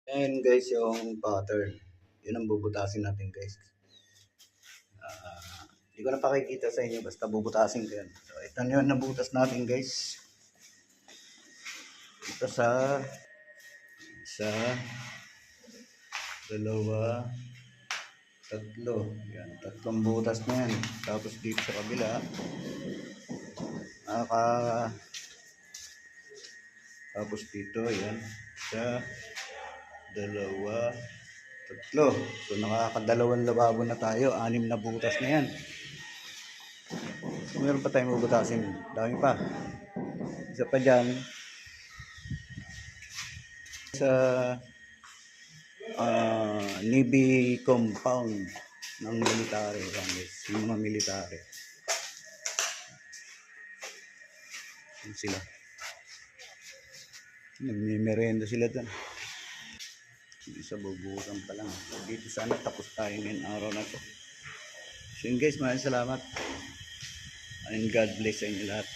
Ayan guys, yung pattern. Yun ang bubutasin natin guys. Hindi ko na pakikita sa inyo, basta bubutasin ko yan. So, ito na yun nabutas natin guys. Ito sa isa, dalawa, tatlo. Yan, tatlong butas na yan. Tapos dito sa kabila, tapos dito, yan. Isa, dalawa, tatlo. So nakakadalawang lababo na tayo. 6 na butas na yan. So meron pa tayong bubutasin. Dami pa. Isa pa dyan. Sa Navy compound ng military. Yung mga military. Yan sila. Nagmimerenda sila dyan. Isa bubuhusan pa lang. So, dito sana tapos tayo ngayong araw na to. So yun guys, maraming salamat. And God bless sa inyo lahat.